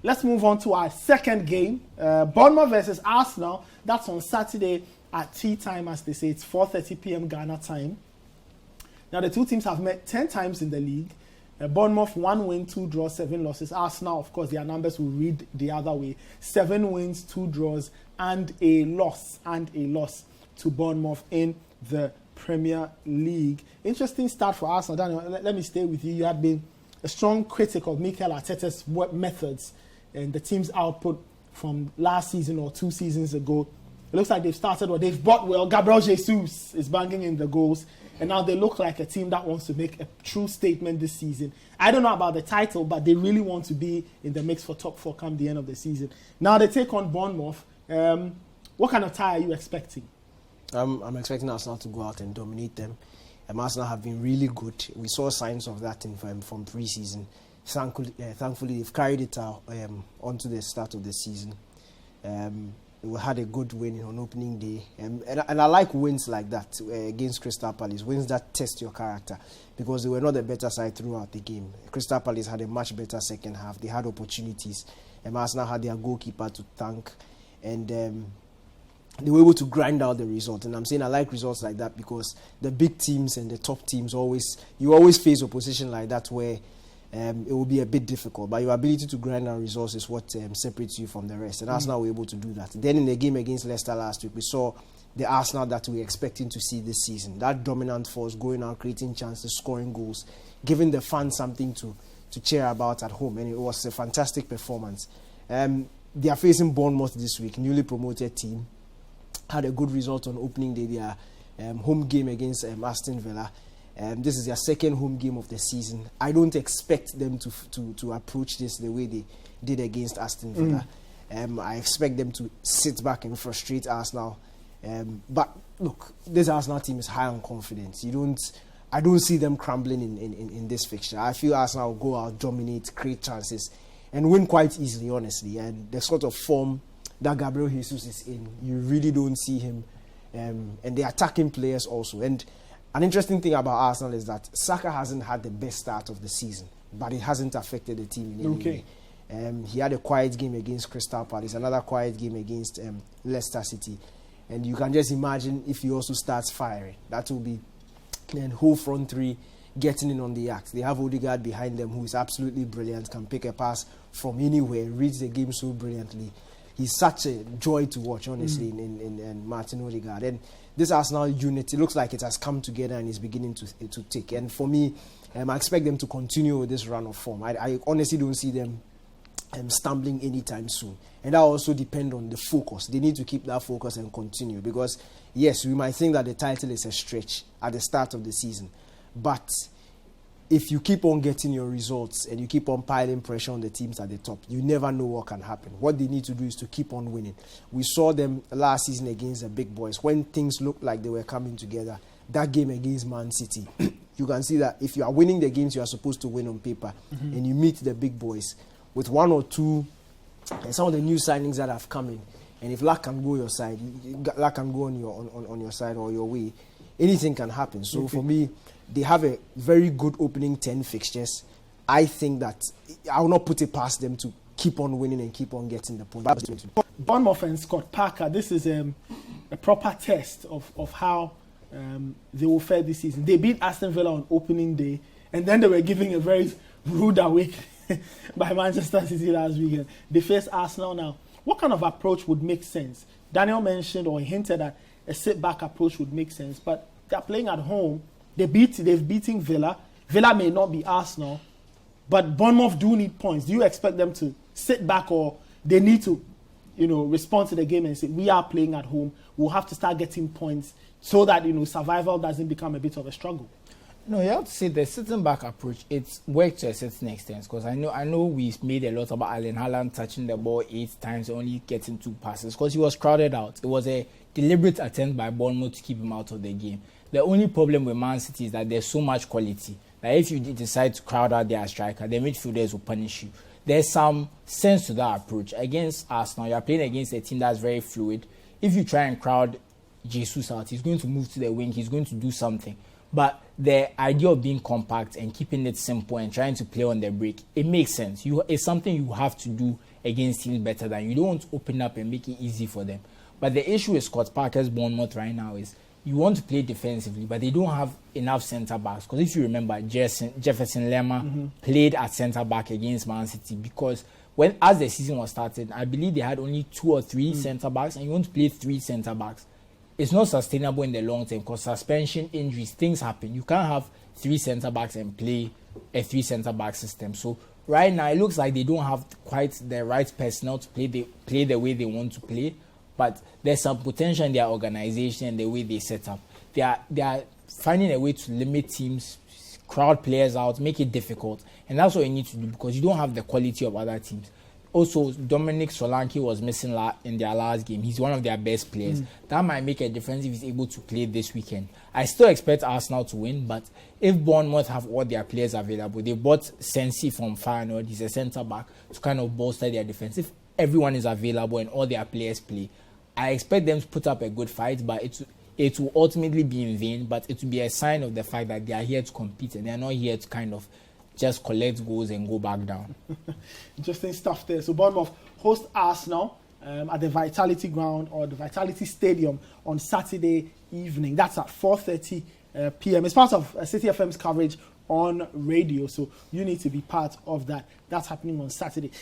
Let's move on to our second game. Bournemouth versus Arsenal. That's on Saturday at tea time, as they say. It's 4:30 p.m. Ghana time. Now, the two teams have met 10 times in the league. Bournemouth, 1 win, 2 draws, 7 losses. Arsenal, of course, their numbers will read the other way. 7 wins, 2 draws, and a loss. To Bournemouth in the Premier League. Interesting start for Arsenal. Daniel, let me stay with you. You had been a strong critic of Mikel Arteta's work methods and the team's output from last season or 2 seasons ago. It looks like they've started well. They've bought well. Gabriel Jesus is banging in the goals. And now they look like a team that wants to make a true statement this season. I don't know about the title, but they really want to be in the mix for top 4 come the end of the season. Now they take on Bournemouth. What kind of tie are you expecting? I'm expecting Arsenal to go out and dominate them. Arsenal have been really good. We saw signs of that from pre-season. Thankfully, they've carried it out onto the start of the season. We had a good win on opening day. And I like wins like that against Crystal Palace, wins that test your character, because they were not the better side throughout the game. Crystal Palace had a much better second half. They had opportunities. Arsenal had their goalkeeper to thank. And they were able to grind out the result. And I'm saying I like results like that because the big teams and the top teams you always face opposition like that where it will be a bit difficult. But your ability to grind out results is what separates you from the rest. And Arsenal were able to do that. Then in the game against Leicester last week, we saw the Arsenal that we're expecting to see this season. That dominant force, going out, creating chances, scoring goals, giving the fans something to cheer about at home. And it was a fantastic performance. They are facing Bournemouth this week, newly promoted team. Had a good result on opening day, their home game against Aston Villa. This is their second home game of the season. I don't expect them to approach this the way they did against Aston Villa. I expect them to sit back and frustrate Arsenal. But look, this Arsenal team is high on confidence. I don't see them crumbling in this fixture. I feel Arsenal will go out, dominate, create chances, and win quite easily, honestly. And the sort of form that Gabriel Jesus is in, you really don't see him. And the attacking players also. And an interesting thing about Arsenal is that Saka hasn't had the best start of the season, but it hasn't affected the team in any way. He had a quiet game against Crystal Palace, another quiet game against Leicester City. And you can just imagine if he also starts firing. That will be then whole front three getting in on the act. They have Odegaard behind them, who is absolutely brilliant, can pick a pass from anywhere, reads the game so brilliantly. He's such a joy to watch, honestly, in Martin Odegaard. And this Arsenal unit, it looks like it has come together and is beginning to tick. And for me, I expect them to continue with this run of form. I honestly don't see them stumbling anytime soon. And that also depends on the focus. They need to keep that focus and continue. Because, yes, we might think that the title is a stretch at the start of the season. But if you keep on getting your results and you keep on piling pressure on the teams at the top, you never know what can happen. What they need to do is to keep on winning. We saw them last season against the big boys. When things looked like they were coming together, that game against Man City, you can see that if you are winning the games you are supposed to win on paper, and you meet the big boys with 1 or 2, and some of the new signings that have come in, and if luck can go your side, luck can go on your side or your way, anything can happen. So for me, they have a very good opening 10 fixtures. I think that I will not put it past them to keep on winning and keep on getting the points. Bournemouth and Scott Parker, this is a proper test of how they will fare this season. They beat Aston Villa on opening day, and then they were giving a very rude awake by Manchester City last weekend. They face Arsenal now. What kind of approach would make sense? Daniel mentioned or hinted that a sit-back approach would make sense, but they're playing at home. They've beaten Villa. Villa may not be Arsenal, but Bournemouth do need points. Do you expect them to sit back, or they need to, respond to the game and say, we are playing at home, we'll have to start getting points so that, survival doesn't become a bit of a struggle? No, you have to say the sitting back approach, it's worked to a certain extent, because I know we made a lot about Erling Haaland touching the ball 8 times, only getting 2 passes, because he was crowded out. It was a deliberate attempt by Bournemouth to keep him out of the game. The only problem with Man City is that there's so much quality that if you decide to crowd out their striker, the midfielders will punish you. There's some sense to that approach. Against Arsenal, you're playing against a team that's very fluid. If you try and crowd Jesus out, he's going to move to the wing, he's going to do something. But the idea of being compact and keeping it simple and trying to play on the break, it makes sense. It's something you have to do against teams better than you. You don't want to open up and make it easy for them. But the issue with Scott Parker's Bournemouth right now is you want to play defensively, but they don't have enough centre-backs. Because if you remember, Jefferson Lerma played at centre-back against Man City because as the season was starting, I believe they had only 2 or 3 centre-backs, and you want to play 3 centre-backs. It's not sustainable in the long term because suspension, injuries, things happen. You can't have 3 centre-backs and play a 3 centre-back system. So right now, it looks like they don't have quite the right personnel to play the way they want to play. But there's some potential in their organization and the way they set up. They are finding a way to limit teams, crowd players out, make it difficult. And that's what you need to do because you don't have the quality of other teams. Also, Dominic Solanke was missing in their last game. He's one of their best players. That might make a difference if he's able to play this weekend. I still expect Arsenal to win, but if Bournemouth have all their players available, they bought Sensi from Feyenoord. He's a centre-back to kind of bolster their defense. If everyone is available and all their players play, I expect them to put up a good fight, but it will ultimately be in vain. But it will be a sign of the fact that they are here to compete and they are not here to kind of just collect goals and go back down. Interesting stuff there. So Bournemouth host Arsenal at the Vitality Ground or the Vitality Stadium on Saturday evening. That's at 4:30 p.m. It's part of Citi FM's coverage on radio, so you need to be part of that. That's happening on Saturday.